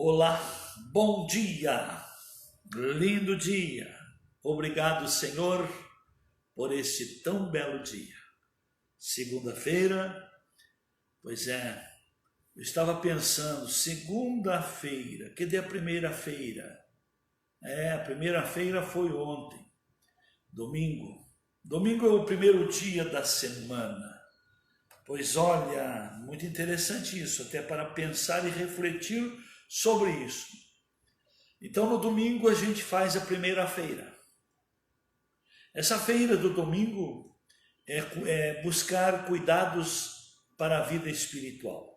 Olá, bom dia, lindo dia. Obrigado, Senhor, por este tão belo dia. Segunda-feira, pois é, eu estava pensando, segunda-feira, cadê a primeira-feira? A primeira-feira foi ontem, domingo. Domingo é o primeiro dia da semana. Pois olha, muito interessante isso, até para pensar e refletir sobre isso. Então no domingo a gente faz a primeira-feira. Essa feira do domingo é buscar cuidados para a vida espiritual.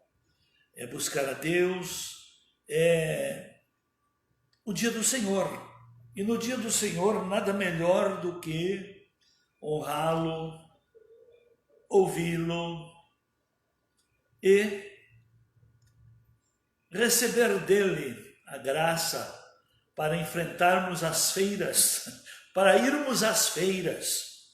É buscar a Deus, é o dia do Senhor. E no dia do Senhor nada melhor do que honrá-lo, ouvi-lo e receber dele a graça para enfrentarmos as feiras, para irmos às feiras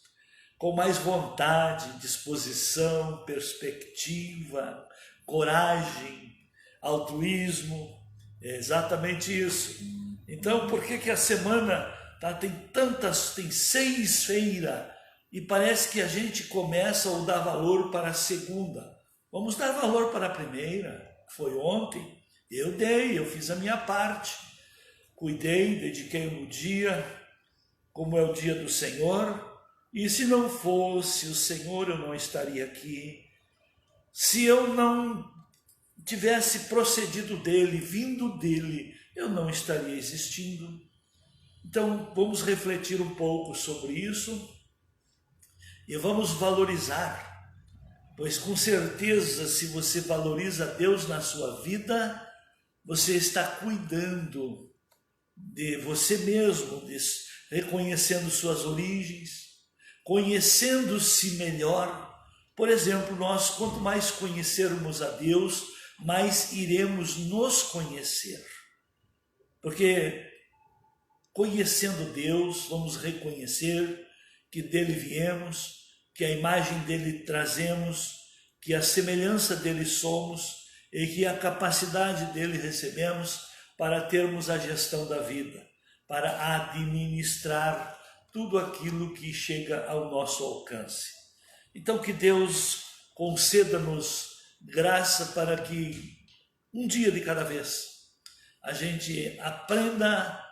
com mais vontade, disposição, perspectiva, coragem, altruísmo. É exatamente isso. Então, por que a semana tem 6 feiras e parece que a gente começa ou dá valor para a segunda? Vamos dar valor para a primeira, que foi ontem. Eu fiz a minha parte. Cuidei, dediquei no dia, como é o dia do Senhor. E se não fosse o Senhor, eu não estaria aqui. Se eu não tivesse procedido dele, vindo dele, eu não estaria existindo. Então, vamos refletir um pouco sobre isso e vamos valorizar. Pois com certeza, se você valoriza Deus na sua vida, você está cuidando de você mesmo, reconhecendo suas origens, conhecendo-se melhor. Por exemplo, nós, quanto mais conhecermos a Deus, mais iremos nos conhecer. Porque conhecendo Deus, vamos reconhecer que dele viemos, que a imagem dele trazemos, que a semelhança dele somos e que a capacidade dele recebemos para termos a gestão da vida, para administrar tudo aquilo que chega ao nosso alcance. Então que Deus conceda-nos graça para que um dia de cada vez a gente aprenda a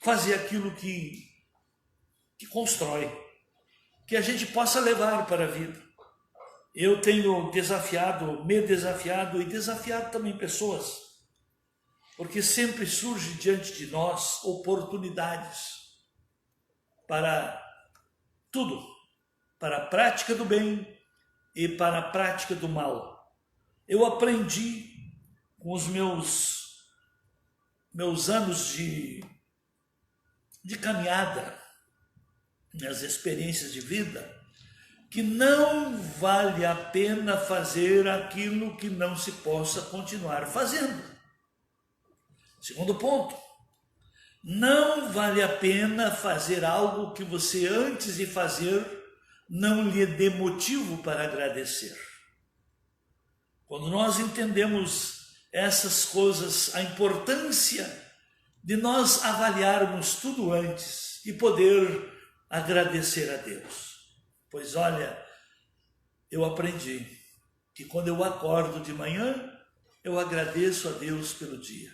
fazer aquilo que constrói, que a gente possa levar para a vida. Eu tenho me desafiado e desafiado também pessoas, porque sempre surge diante de nós oportunidades para tudo, para a prática do bem e para a prática do mal. Eu aprendi com os meus anos de caminhada, minhas experiências de vida, que não vale a pena fazer aquilo que não se possa continuar fazendo. Segundo ponto, não vale a pena fazer algo que você, antes de fazer, não lhe dê motivo para agradecer. Quando nós entendemos essas coisas, a importância de nós avaliarmos tudo antes e poder agradecer a Deus. Pois olha, eu aprendi que quando eu acordo de manhã, eu agradeço a Deus pelo dia.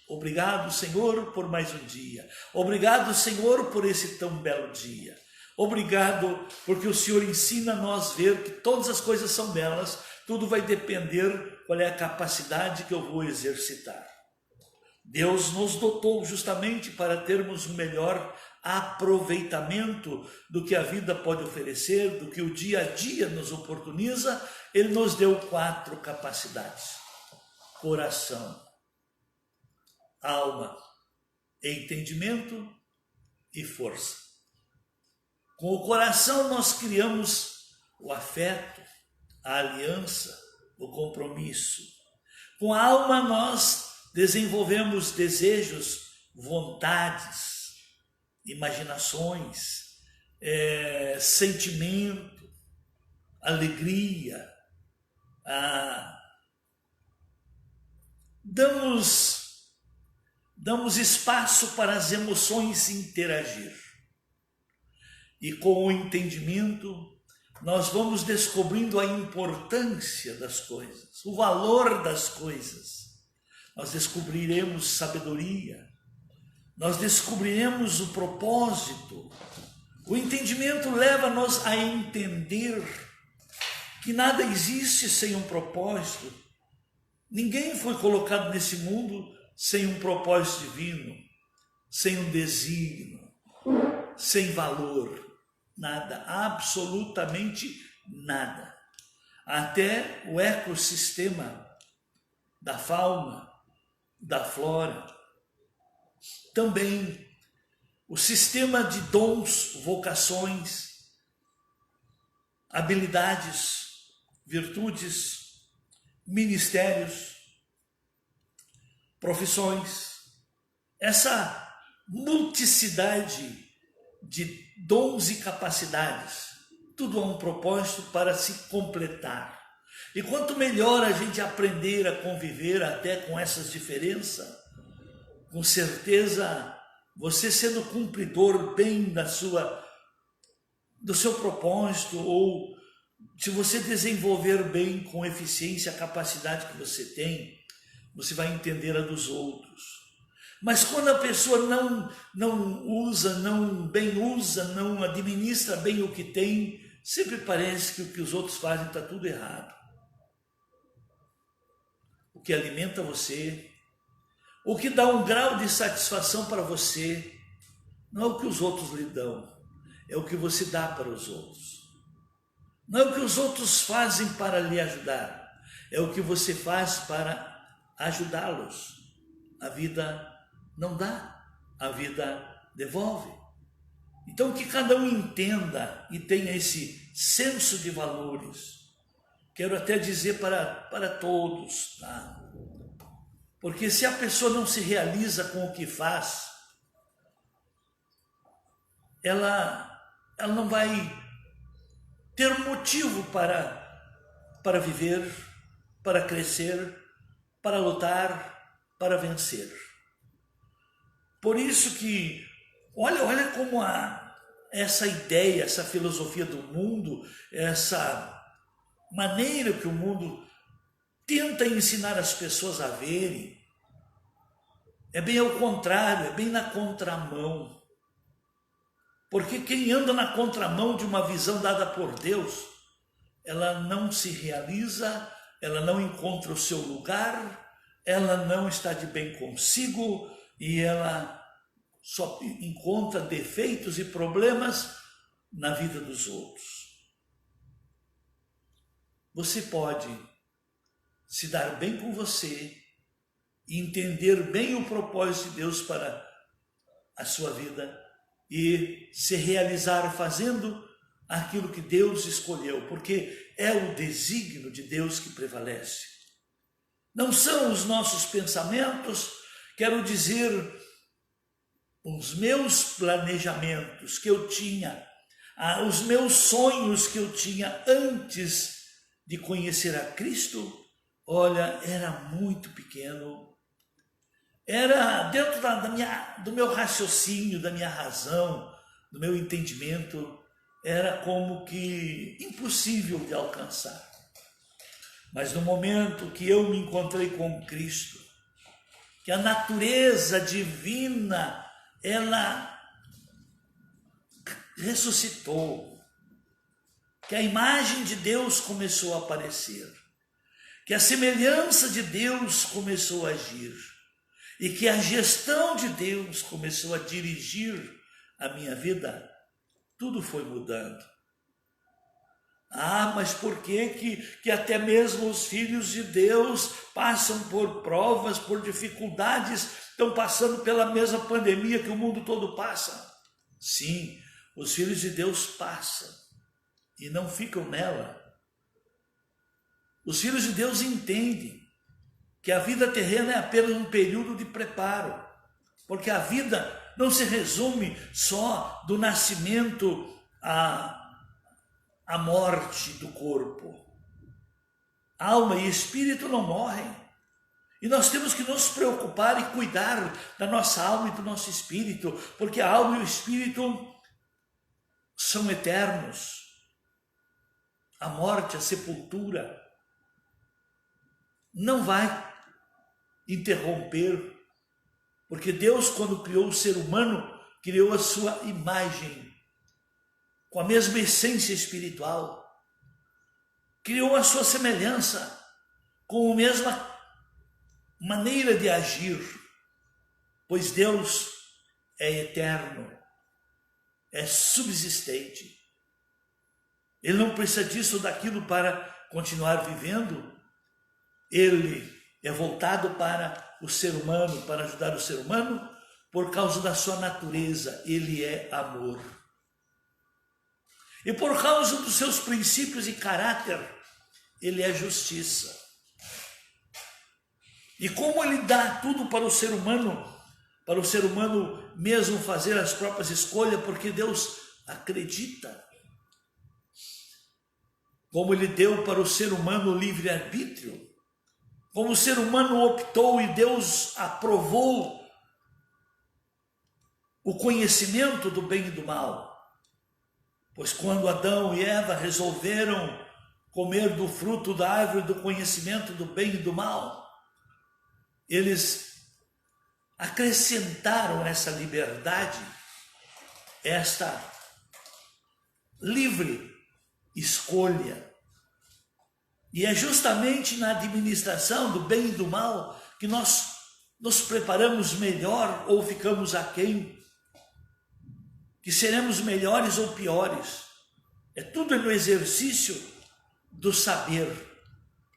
Obrigado, Senhor, por mais um dia. Obrigado, Senhor, por esse tão belo dia. Obrigado porque o Senhor ensina a nós ver que todas as coisas são belas, tudo vai depender qual é a capacidade que eu vou exercitar. Deus nos dotou justamente para termos o melhor aproveitamento do que a vida pode oferecer, do que o dia a dia nos oportuniza. Ele nos deu 4 capacidades: coração, alma, entendimento e força. Com o coração nós criamos o afeto, a aliança, o compromisso. Com a alma nós desenvolvemos desejos, vontades, imaginações, sentimento, alegria, damos espaço para as emoções interagir. E com o entendimento, nós vamos descobrindo a importância das coisas, o valor das coisas. Nós descobriremos sabedoria, nós descobriremos o propósito. O entendimento leva-nos a entender que nada existe sem um propósito. Ninguém foi colocado nesse mundo sem um propósito divino, sem um desígnio, sem valor. Nada, absolutamente nada. Até o ecossistema da fauna, da flora, também o sistema de dons, vocações, habilidades, virtudes, ministérios, profissões, essa multiplicidade de dons e capacidades, tudo há um propósito para se completar. E quanto melhor a gente aprender a conviver até com essas diferenças, com certeza você sendo cumpridor bem do seu propósito, ou se você desenvolver bem com eficiência a capacidade que você tem, você vai entender a dos outros. Mas quando a pessoa não administra bem o que tem, sempre parece que o que os outros fazem está tudo errado. O que alimenta você, o que dá um grau de satisfação para você, não é o que os outros lhe dão, é o que você dá para os outros. Não é o que os outros fazem para lhe ajudar, é o que você faz para ajudá-los. A vida não dá, a vida devolve. Então que cada um entenda e tenha esse senso de valores. Quero até dizer para todos, tá? Porque se a pessoa não se realiza com o que faz, ela não vai ter motivo para viver, para crescer, para lutar, para vencer. Por isso que, olha como essa ideia, essa filosofia do mundo, essa maneira que o mundo tenta ensinar as pessoas a verem, é bem ao contrário, é bem na contramão. Porque quem anda na contramão de uma visão dada por Deus, ela não se realiza, ela não encontra o seu lugar, ela não está de bem consigo e ela só encontra defeitos e problemas na vida dos outros. Você pode se dar bem com você e entender bem o propósito de Deus para a sua vida e se realizar fazendo aquilo que Deus escolheu, porque é o desígnio de Deus que prevalece. Não são os nossos pensamentos, quero dizer, os meus planejamentos que eu tinha, os meus sonhos que eu tinha antes de conhecer a Cristo, olha, era muito pequeno. Era dentro do meu raciocínio, da minha razão, do meu entendimento, era como que impossível de alcançar. Mas no momento que eu me encontrei com Cristo, que a natureza divina, ela ressuscitou, que a imagem de Deus começou a aparecer, que a semelhança de Deus começou a agir, e que a gestão de Deus começou a dirigir a minha vida, tudo foi mudando. Mas por que até mesmo os filhos de Deus passam por provas, por dificuldades, estão passando pela mesma pandemia que o mundo todo passa? Sim, os filhos de Deus passam e não ficam nela. Os filhos de Deus entendem que a vida terrena é apenas um período de preparo, porque a vida não se resume só do nascimento à morte do corpo. Alma e espírito não morrem. E nós temos que nos preocupar e cuidar da nossa alma e do nosso espírito, porque a alma e o espírito são eternos. A morte, a sepultura, não vai interromper, porque Deus, quando criou o ser humano, criou a sua imagem, com a mesma essência espiritual, criou a sua semelhança, com a mesma maneira de agir, pois Deus é eterno, é subsistente. Ele não precisa disso ou daquilo para continuar vivendo. Ele é voltado para o ser humano, para ajudar o ser humano, por causa da sua natureza. Ele é amor. E por causa dos seus princípios e caráter, ele é justiça. E como ele dá tudo para o ser humano mesmo fazer as próprias escolhas, porque Deus acredita. Como ele deu para o ser humano o livre-arbítrio, como o ser humano optou e Deus aprovou o conhecimento do bem e do mal. Pois quando Adão e Eva resolveram comer do fruto da árvore do conhecimento do bem e do mal, eles acrescentaram essa liberdade, esta livre escolha. E é justamente na administração do bem e do mal que nós nos preparamos melhor ou ficamos aquém, que seremos melhores ou piores. É tudo no exercício do saber.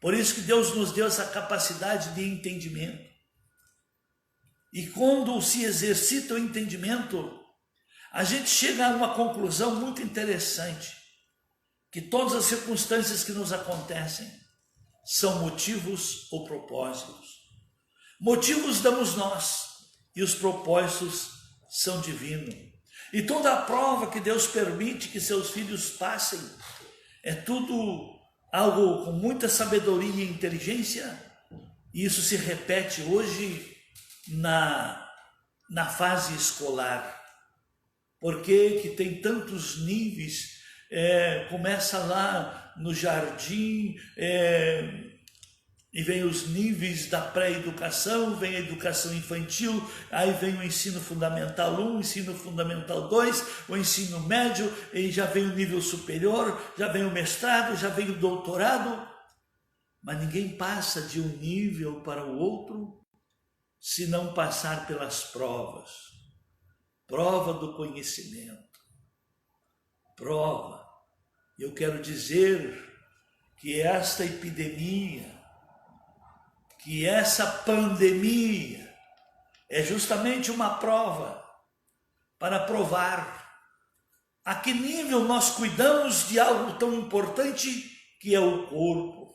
Por isso que Deus nos deu essa capacidade de entendimento. E quando se exercita o entendimento, a gente chega a uma conclusão muito interessante, que todas as circunstâncias que nos acontecem são motivos ou propósitos. Motivos damos nós e os propósitos são divinos. E toda a prova que Deus permite que seus filhos passem é tudo algo com muita sabedoria e inteligência, e isso se repete hoje na fase escolar. Por que tem tantos níveis? Começa lá no jardim, e vem os níveis da pré-educação, vem a educação infantil, aí vem o ensino fundamental 1, ensino fundamental 2, o ensino médio, e já vem o nível superior, já vem o mestrado, já vem o doutorado, mas ninguém passa de um nível para o outro se não passar pelas provas. Prova do conhecimento. Prova. Eu quero dizer que esta epidemia, que essa pandemia é justamente uma prova para provar a que nível nós cuidamos de algo tão importante que é o corpo.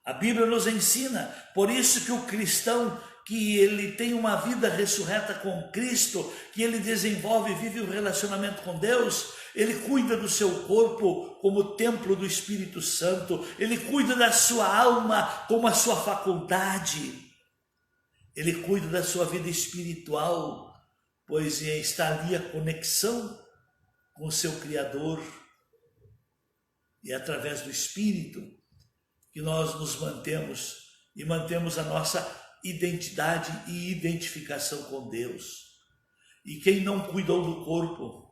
A Bíblia nos ensina, por isso que o cristão, que ele tem uma vida ressurreta com Cristo, que ele desenvolve e vive o relacionamento com Deus, ele cuida do seu corpo como templo do Espírito Santo, ele cuida da sua alma como a sua faculdade, ele cuida da sua vida espiritual, pois está ali a conexão com o seu Criador, e é através do Espírito que nós nos mantemos e mantemos a nossa identidade e identificação com Deus. E quem não cuidou do corpo,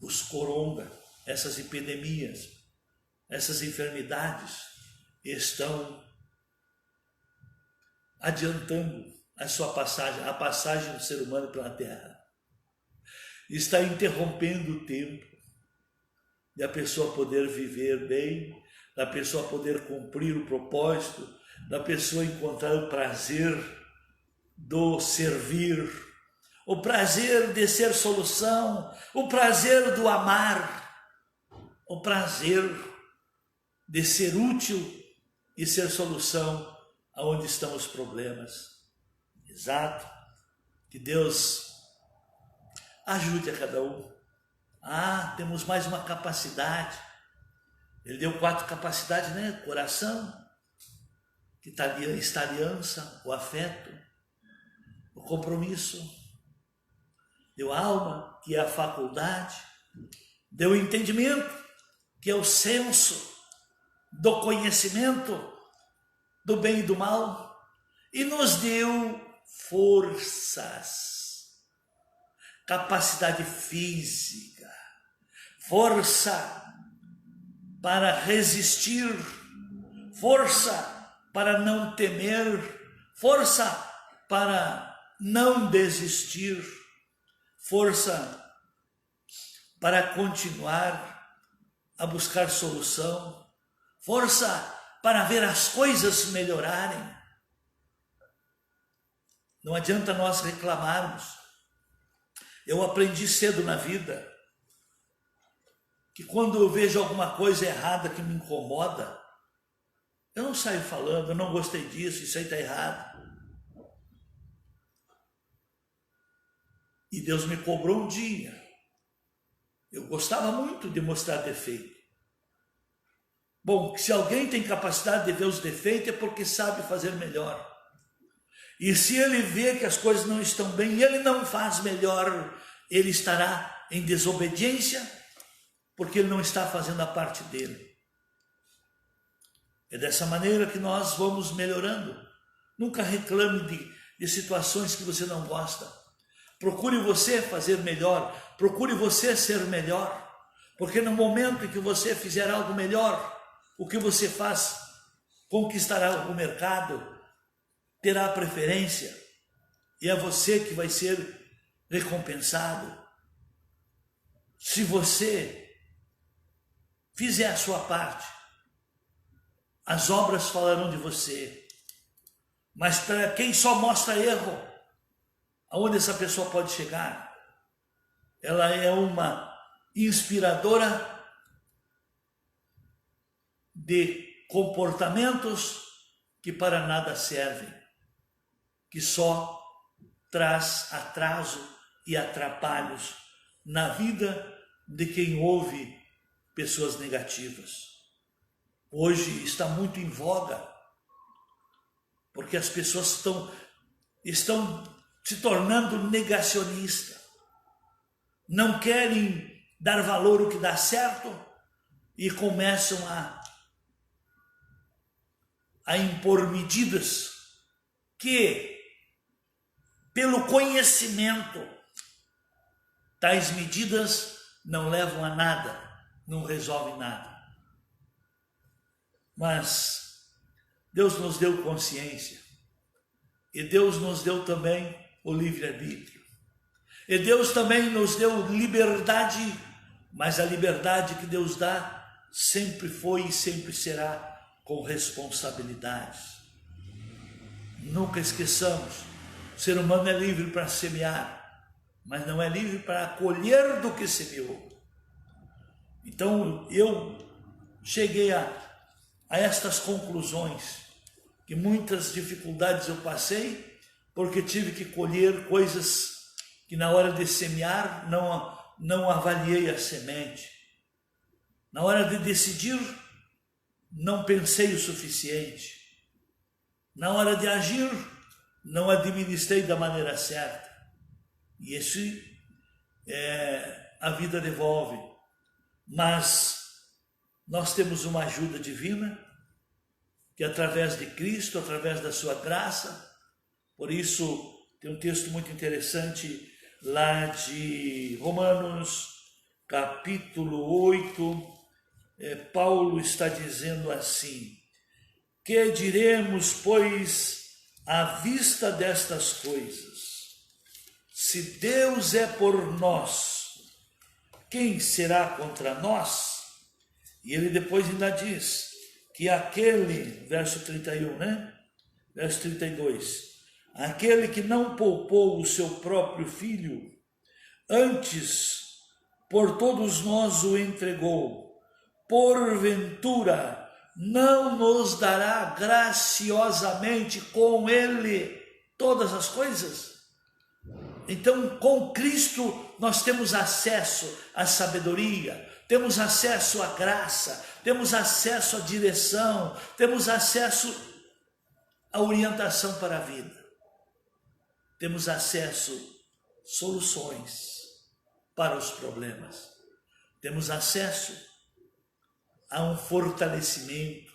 os coronga, essas epidemias, essas enfermidades, estão adiantando a sua passagem, a passagem do ser humano pela terra. Está interrompendo o tempo de a pessoa poder viver bem, da pessoa poder cumprir o propósito, da pessoa encontrar o prazer do servir, o prazer de ser solução, o prazer do amar, o prazer de ser útil e ser solução aonde estão os problemas. Exato. Que Deus ajude a cada um. Temos mais uma capacidade. Ele deu 4 capacidades, né? Coração, que está a aliança, o afeto, o compromisso. Deu a alma, que é a faculdade. Deu o entendimento, que é o senso do conhecimento do bem e do mal. E nos deu forças, capacidade física, força para resistir, força para não temer, força para não desistir, força para continuar a buscar solução, força para ver as coisas melhorarem. Não adianta nós reclamarmos. Eu aprendi cedo na vida que quando eu vejo alguma coisa errada que me incomoda, eu não saio falando, eu não gostei disso, isso aí está errado. E Deus me cobrou um dia. Eu gostava muito de mostrar defeito. Bom, se alguém tem capacidade de ver os defeitos é porque sabe fazer melhor. E se ele vê que as coisas não estão bem e ele não faz melhor, ele estará em desobediência, porque ele não está fazendo a parte dele. É dessa maneira que nós vamos melhorando. Nunca reclame de situações que você não gosta. Procure você fazer melhor, procure você ser melhor, porque no momento em que você fizer algo melhor, o que você faz conquistará o mercado, terá preferência, e é você que vai ser recompensado. Se você fizer a sua parte, as obras falarão de você. Mas para quem só mostra erro, aonde essa pessoa pode chegar? Ela é uma inspiradora de comportamentos que para nada servem, que só traz atraso e atrapalhos na vida de quem ouve pessoas negativas. Hoje está muito em voga, porque as pessoas estão se tornando negacionistas, não querem dar valor ao que dá certo e começam a impor medidas que, pelo conhecimento, tais medidas não levam a nada, não resolvem nada. Mas Deus nos deu consciência, e Deus nos deu também o livre-arbítrio, e Deus também nos deu liberdade, mas a liberdade que Deus dá sempre foi e sempre será com responsabilidades. Nunca esqueçamos, o ser humano é livre para semear, mas não é livre para colher do que semeou. Então eu cheguei a estas conclusões, que muitas dificuldades eu passei, porque tive que colher coisas que na hora de semear não avaliei a semente. Na hora de decidir, não pensei o suficiente. Na hora de agir, não administrei da maneira certa. E isso a vida devolve. Mas nós temos uma ajuda divina, que através de Cristo, através da sua graça, por isso tem um texto muito interessante lá de Romanos, capítulo 8, Paulo está dizendo assim: que diremos, pois, à vista destas coisas? Se Deus é por nós, quem será contra nós? E ele depois ainda diz que aquele, verso 31, né? Verso 32, aquele que não poupou o seu próprio filho, antes por todos nós o entregou, porventura não nos dará graciosamente com ele todas as coisas? Então, com Cristo nós temos acesso à sabedoria, temos acesso à graça, temos acesso à direção, temos acesso a orientação para a vida. Temos acesso a soluções para os problemas. Temos acesso a um fortalecimento.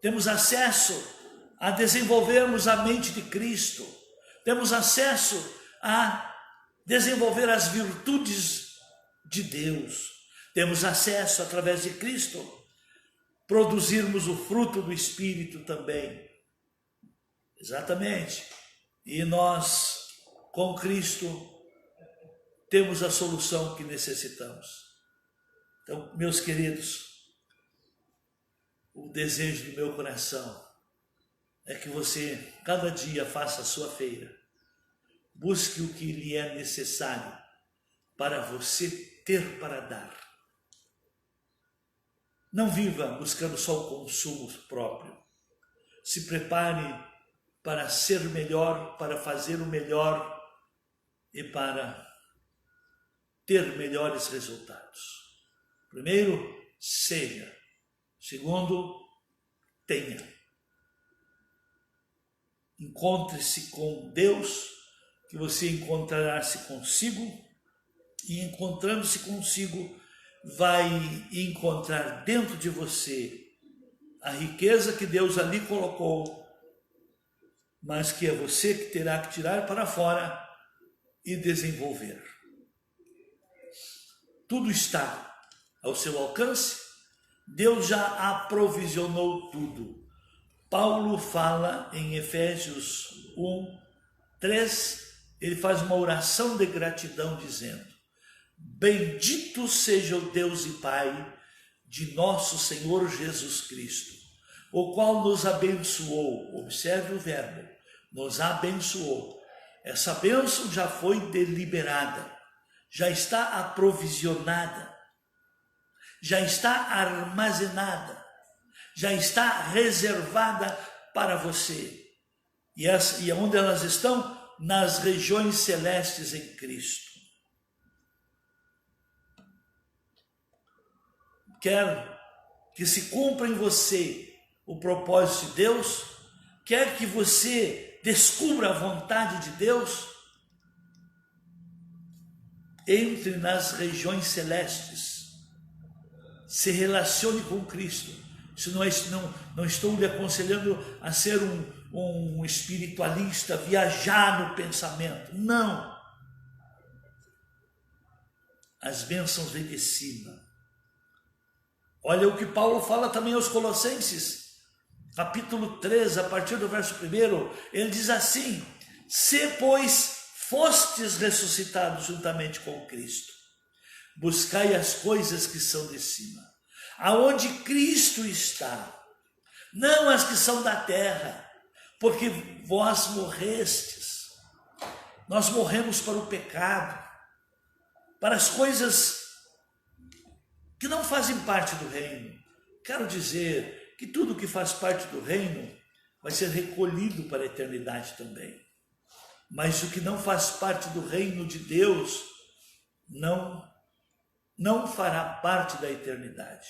Temos acesso a desenvolvermos a mente de Cristo. Temos acesso a desenvolver as virtudes de Deus. Temos acesso, através de Cristo, produzirmos o fruto do Espírito também. Exatamente. E nós, com Cristo, temos a solução que necessitamos. Então, meus queridos, o desejo do meu coração é que você, cada dia, faça a sua feira. Busque o que lhe é necessário para você ter para dar. Não viva buscando só o consumo próprio. Se prepare para ser melhor, para fazer o melhor e para ter melhores resultados. Primeiro, seja. Segundo, tenha. Encontre-se com Deus, que você encontrará-se consigo, e encontrando-se consigo, vai encontrar dentro de você a riqueza que Deus ali colocou, mas que é você que terá que tirar para fora e desenvolver. Tudo está ao seu alcance, Deus já aprovisionou tudo. Paulo fala em Efésios 1:3, ele faz uma oração de gratidão dizendo: bendito seja o Deus e Pai de nosso Senhor Jesus Cristo, o qual nos abençoou. Observe o verbo, nos abençoou. Essa bênção já foi deliberada, já está aprovisionada, já está armazenada, já está reservada para você. E onde elas estão? Nas regiões celestes em Cristo. Quer que se cumpra em você o propósito de Deus? Quer que você descubra a vontade de Deus? Entre nas regiões celestes. Se relacione com Cristo. Não estou lhe aconselhando a ser um espiritualista, viajar no pensamento. Não. As bênçãos vêm de cima. Olha o que Paulo fala também aos Colossenses, capítulo 3, a partir do verso 1, ele diz assim: se, pois, fostes ressuscitados juntamente com Cristo, buscai as coisas que são de cima, aonde Cristo está, não as que são da terra, porque vós morrestes. Nós morremos para o pecado, para as coisas que não fazem parte do reino. Quero dizer que tudo que faz parte do reino vai ser recolhido para a eternidade também. Mas o que não faz parte do reino de Deus não fará parte da eternidade.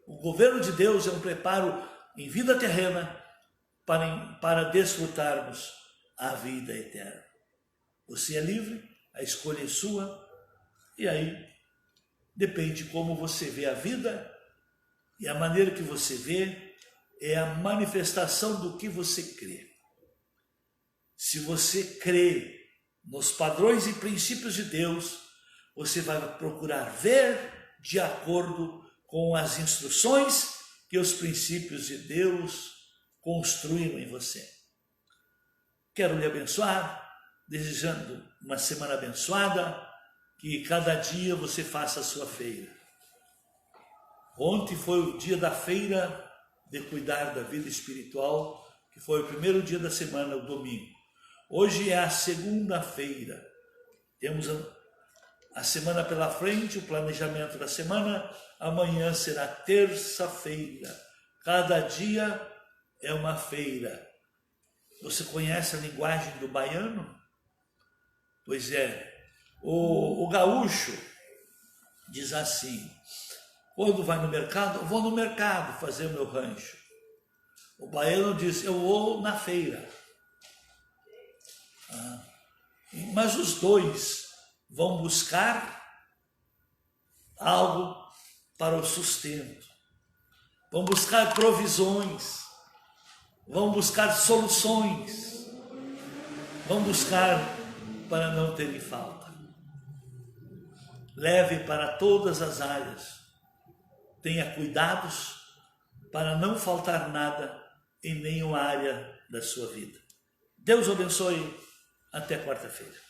O governo de Deus é um preparo em vida terrena para desfrutarmos a vida eterna. Você é livre, a escolha é sua, e aí depende de como você vê a vida, e a maneira que você vê é a manifestação do que você crê. Se você crê nos padrões e princípios de Deus, você vai procurar ver de acordo com as instruções que os princípios de Deus construíram em você. Quero lhe abençoar, desejando uma semana abençoada, que cada dia você faça a sua feira. Ontem foi o dia da feira de cuidar da vida espiritual, que foi o primeiro dia da semana, o domingo. Hoje é a segunda-feira. Temos a semana pela frente, o planejamento da semana. Amanhã será terça-feira. Cada dia é uma feira. Você conhece a linguagem do baiano? Pois é. O gaúcho diz assim: quando vai no mercado, eu vou no mercado fazer o meu rancho. O baiano diz, eu vou na feira. Mas os dois vão buscar algo para o sustento, vão buscar provisões, vão buscar soluções, vão buscar para não terem falta. Leve para todas as áreas, tenha cuidados para não faltar nada em nenhuma área da sua vida. Deus o abençoe, até quarta-feira.